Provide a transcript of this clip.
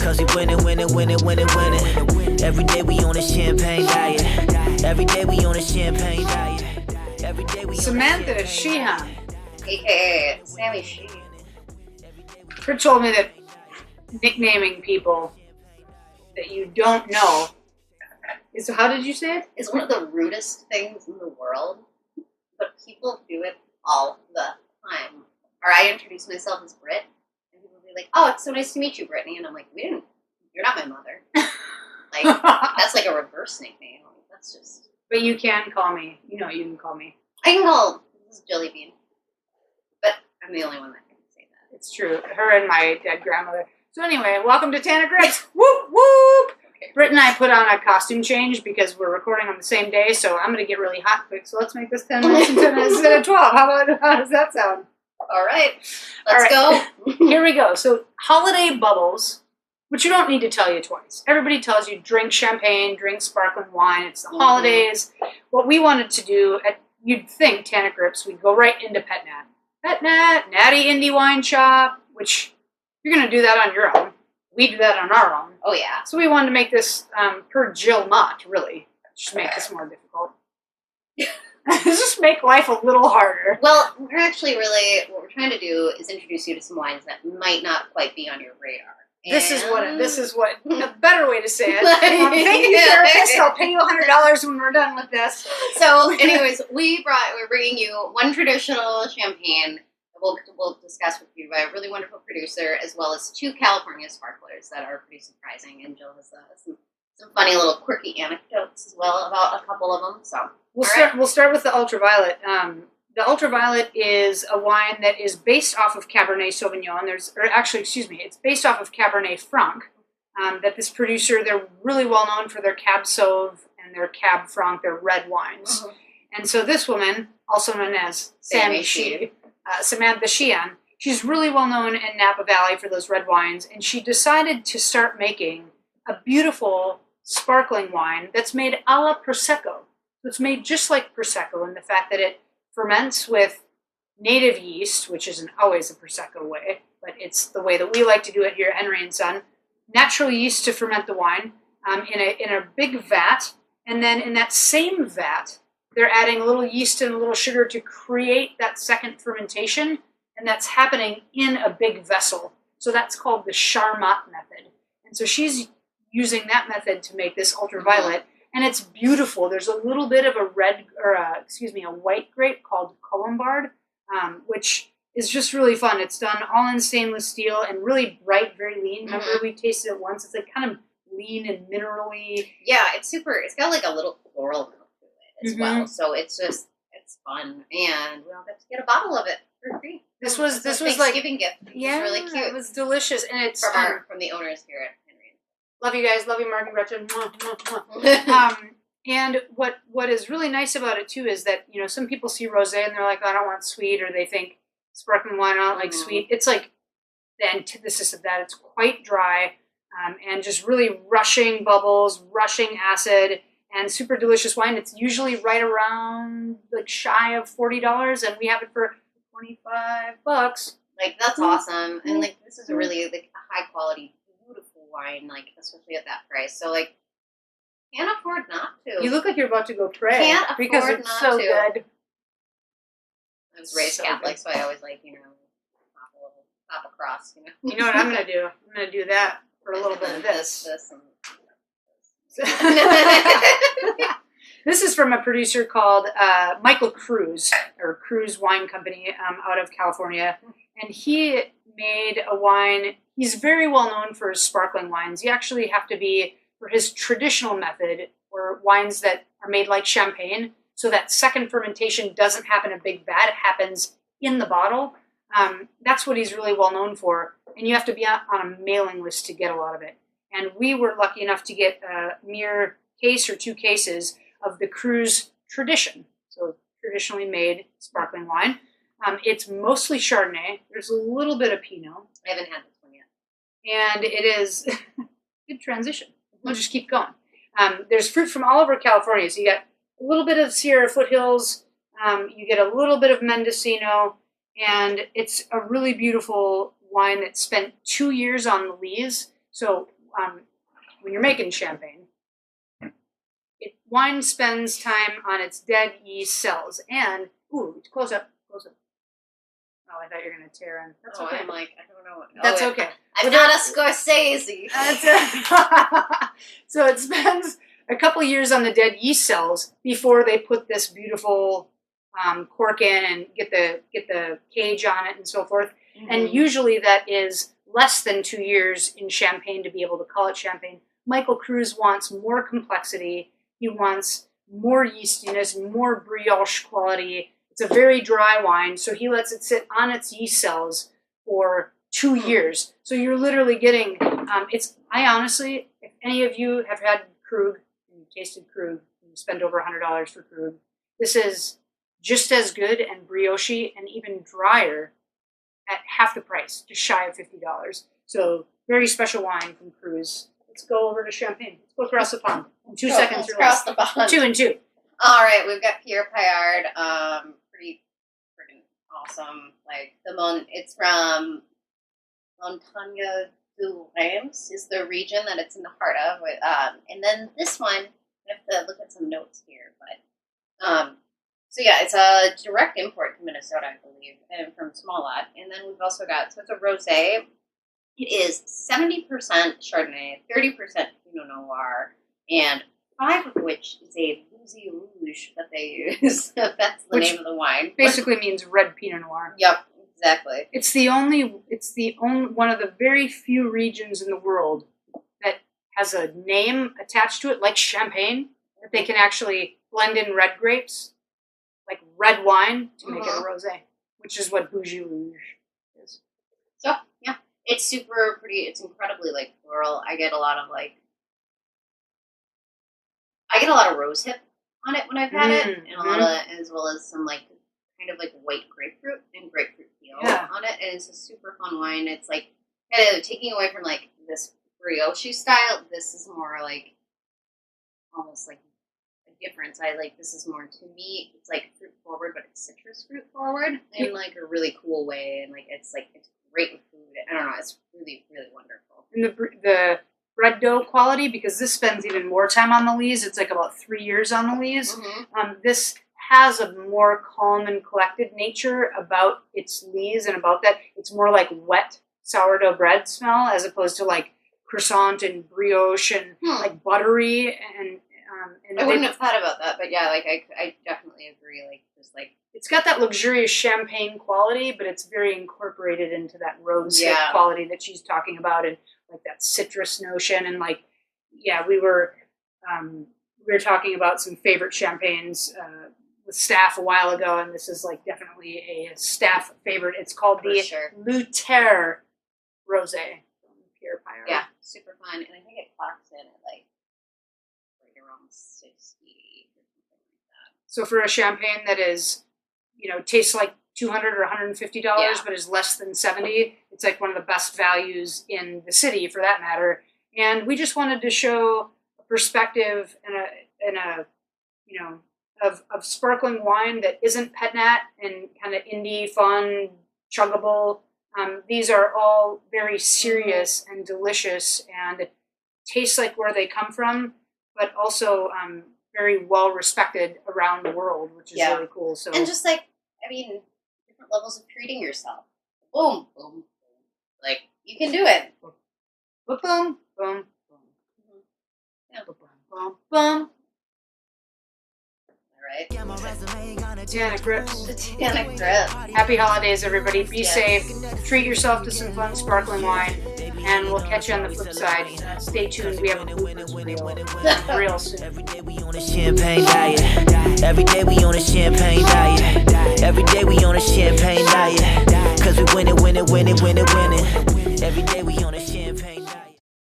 Cause we winning, winning, winning, winning, winning. Every day we on a champagne diet. Every day we on a champagne diet. Every day we Samantha Sheehan, aka Sammy She. Britt told me that nicknaming people that you don't know is, how did you say it? It's one of the rudest things in the world, but people do it all the time. Or I introduce myself as Britt, and people will be like, "Oh, it's so nice to meet you, Brittany," and I'm like, "You're not my mother." Like, that's like a reverse nickname. That's just. But you can call me. You know, you can call me. I can call this is Jelly Bean, but I'm the only one that can say that. It's true. Her and my dead grandmother. So anyway, welcome to Tannic Grips. Whoop whoop. Okay. Britt and I put on a costume change because we're recording on the same day, so I'm going to get really hot quick. So let's make this 10 minutes and 10 minutes instead of 12. How does that sound? All right, let's go. Here we go. So holiday bubbles, which you don't need to tell you twice. Everybody tells you drink champagne, drink sparkling wine. It's the holidays. What we wanted to do, you'd think Tannic Grips, we'd go right into PetNat. PetNat, Natty Indie Wine Shop, which you're going to do that on your own. We do that on our own. Oh, yeah. So we wanted to make this per Jill Mott, really. Just make this more difficult. Just make life a little harder. Well, we're actually what we're trying to do is introduce you to some wines that might not quite be on your radar. This is what a better way to say it. Thank you, therapist. I'll pay you $100 when we're done with this. So, anyways, we're bringing you one traditional champagne that we'll discuss with you by a really wonderful producer, as well as two California sparklers that are pretty surprising. And Jill has some funny little quirky anecdotes as well about a couple of them. So we'll start with the Ultraviolet. The Ultraviolet is a wine that is based off of Cabernet Sauvignon. It's based off of Cabernet Franc. That this producer, they're really well known for their Cab Sauv and their Cab Franc, their red wines. And so this woman, also known as Samantha Sheehan, she's really well known in Napa Valley for those red wines, and she decided to start making a beautiful sparkling wine that's made a la Prosecco. So it's made just like Prosecco in the fact that it ferments with native yeast, which isn't always a Prosecco way, but it's the way that we like to do it here at Henry & Son. Natural yeast to ferment the wine in a big vat, and then in that same vat, they're adding a little yeast and a little sugar to create that second fermentation, and that's happening in a big vessel. So that's called the Charmat method. And so she's using that method to make this Ultraviolet, and it's beautiful. There's a little bit of a white grape called Colombard, which is just really fun. It's done all in stainless steel and really bright, very lean. Remember, we tasted it once. It's like kind of lean and minerally. Yeah, it's super. It's got like a little floral note to it as well. So it's fun, and we all got to get a bottle of it for free. This was like Thanksgiving gift. Yeah, it's really cute. It was delicious, and it's from the owners here at Henry. Love you guys. Love you, Mark and Gretchen. And what is really nice about it too is that, you know, some people see rosé and they're like, I don't want sweet, or they think sparkling wine, I don't like sweet. It's like the antithesis of that. It's quite dry, and just really rushing bubbles, rushing acid, and super delicious wine. It's usually right around like shy of $40, and we have it for $25. Like, that's awesome. And like, this is a really like a high quality, beautiful wine, like especially at that price. So like, can't afford not to. You look like you're about to go pray. Can't afford because it's not so to. good. I was raised So Catholic, good. so I always like, you know, pop a cross, you know. You know what I'm going to do? I'm going to do that for a little bit of this. This is from a producer called Michael Cruz, or Cruz Wine Company, out of California. And he made a wine. He's very well known for his sparkling wines. You actually have to be for his traditional method, or wines that are made like champagne. So that second fermentation doesn't happen in a big vat. It happens in the bottle. That's what he's really well known for. And you have to be on a mailing list to get a lot of it. And we were lucky enough to get a mere case or 2 cases of the Cruz Tradition. So traditionally made sparkling wine. It's mostly Chardonnay. There's a little bit of Pinot. I haven't had this one yet. And it is good transition. We'll just keep going. There's fruit from all over California. So you got a little bit of Sierra foothills. You get a little bit of Mendocino. And it's a really beautiful wine that spent 2 years on the lees. So when you're making champagne, wine spends time on its dead yeast cells. And, close up. Oh, I thought you were going to tear in. That's okay. I'm like, I don't know. That's okay. I'm not a Scorsese. So it spends a couple years on the dead yeast cells before they put this beautiful cork in and get the cage on it and so forth. Mm-hmm. And usually that is less than 2 years in champagne to be able to call it champagne. Michael Cruz wants more complexity. He wants more yeastiness, more brioche quality. It's a very dry wine, so he lets it sit on its yeast cells for 2 years. So you're literally getting, I honestly, if any of you have had Krug, and you tasted Krug, and you spend over $100 for Krug, this is just as good and brioche and even drier at half the price, just shy of $50. So very special wine from Cruz. Let's go over to Champagne. Let's go across the pond. In 2 seconds or less. Across the pond. 2 and 2. All right, we've got Pierre Payard. Pretty awesome. Like it's from Montagne du Reims is the region that it's in the heart of. And then this one, I have to look at some notes here, but so yeah, it's a direct import to Minnesota, I believe, and from small lot. And then we've also got, so it's a rosé. It is 70% Chardonnay, 30% Pinot Noir, and 5 of which is a Bouzy Rouge that they use. That's the name of the wine. Basically means red Pinot Noir. Yep, exactly. It's the only one of the very few regions in the world that has a name attached to it, like Champagne, that they can actually blend in red grapes, like red wine, to make it a rosé, which is what Bouzy Rouge is. So, yeah. It's super pretty. It's incredibly, like, floral. I get a lot of rose hip on it when I've had it, and a lot of, as well as some, like, kind of, like, white grapefruit and grapefruit peel on it. And it's a super fun wine. It's, like, kind of taking away from, like, this brioche style. This is more, like, almost, like, a difference. This is more, to me, it's, like, fruit forward, but it's citrus fruit forward in, like, a really cool way. And, like, it's great with food. I don't know. It's really, really wonderful. And the bread dough quality, because this spends even more time on the lees. It's like about 3 years on the lees. Mm-hmm. This has a more calm and collected nature about its lees and about that. It's more like wet sourdough bread smell as opposed to like croissant and brioche and like buttery and I wouldn't have thought about that, but yeah, like I definitely agree. Like just like it's got that luxurious champagne quality, but it's very incorporated into that rose hip quality that she's talking about, and like that citrus notion. And like, yeah, we were talking about some favorite champagnes with staff a while ago, and this is like definitely a staff favorite. It's called the Luther Rosé from Pierre Payard. Yeah, super fun, and I think it clocks in at like around 60 or something like that. So for a champagne that is, tastes like $200 or $150, but is less than $70, it's like one of the best values in the city, for that matter. And we just wanted to show a perspective and a of sparkling wine that isn't pet nat and kind of indie, fun, chuggable. These are all very serious and delicious and taste like where they come from, but also very well respected around the world, which is really cool. So, and just like, I mean, different levels of treating yourself. Boom, boom, boom. Like, you can do it. Boom, boom, boom, boom. Yeah. Boom, boom, boom. Right. Tannic Grips. Tannic Grips. Happy holidays, everybody. Be safe. Treat yourself to some fun sparkling wine. And we'll catch you on the flip side. Stay tuned. We have a real soon. Every day we on a champagne diet. Every day we on a champagne diet. Every day we on a champagne diet. Cause we win it, win it, win it, win it, win it.